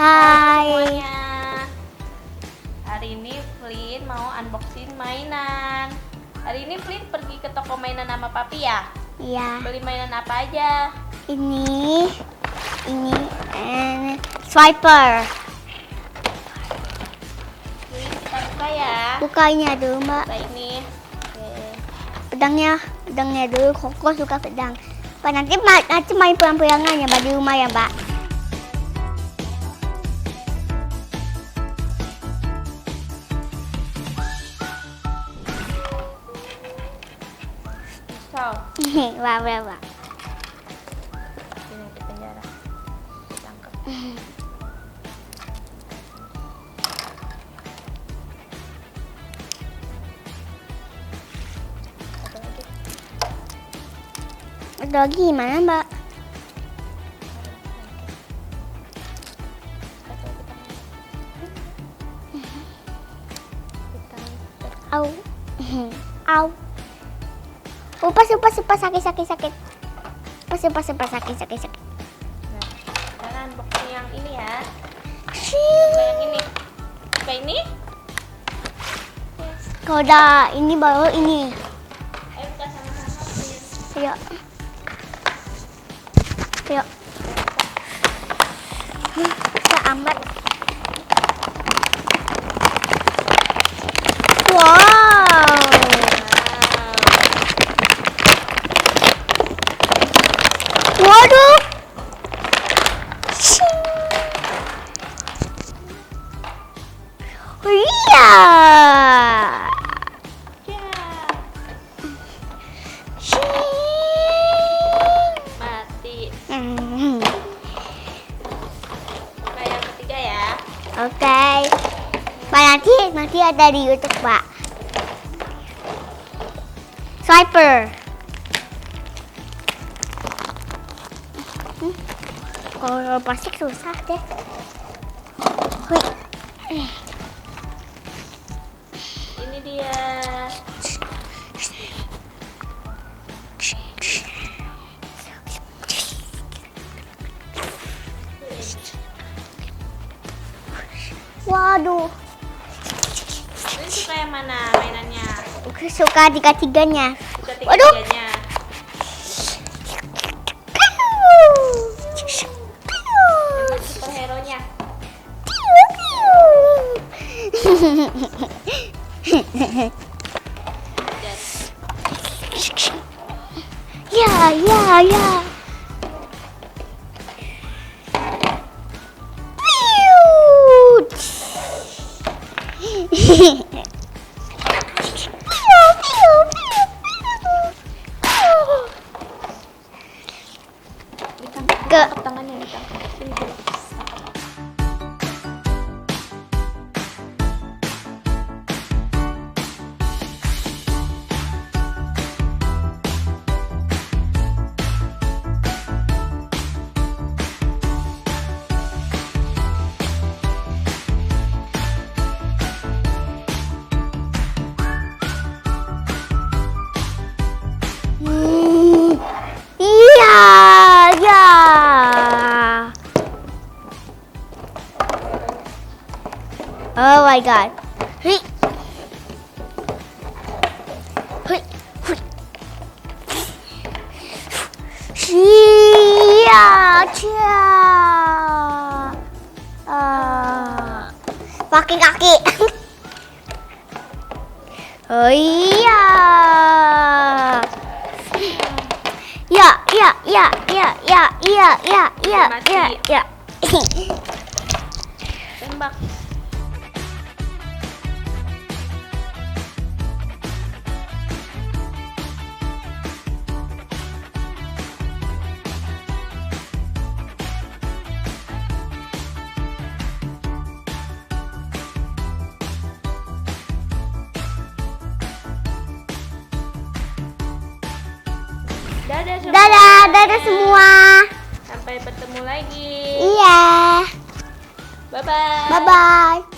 Hai semuanya. Hari ini Flynn mau unboxing mainan. Hari ini Flynn pergi ke toko mainan sama Papi ya? Iya. Beli mainan apa aja? Ini swiper. Flynn, kita buka ya. Bukanya dulu, Mbak. Buka ini. Oke. Pedangnya dulu. Koko suka pedang. Pak, nanti main pelang-pelangan ya, Mbak, di rumah ya, Mbak. Pisau. Wah. Ini di penjara. Tangkap. Satu lagi. Ada lagi gimana, Mbak? Satu lagi tangan. Kita Au. Au. Pas sakit. Pas sakit. Nah, sekarang unboxing yang ini ya. Shhh. Buka yang ini. Buka ini. Kalau udah ini baru ini. Ayo buka sama-sama, Flynn. Yuk. Kita ambil. Wow. Waduh. Iya. Ya. Mati. Buka yang ketiga ya. Oke. Pak, nanti ada di YouTube, Pak. Swiper. Kalau plastik susah deh. Hui. Ini dia. Waduh. Ini suka yang mana mainannya? Aku suka tiga-tiganya. Suka Waduh. tiga-tiganya. Yang superhero-nya. Ya. Ditangkap tangannya, ditangkap. Sini dulu. Iya. Oh my god. Hui. Iya, pakai kaki. Oh iya. Ya. Tembak. Dadah semua. Sampai bertemu lagi. Iya. Bye-bye. Bye-bye.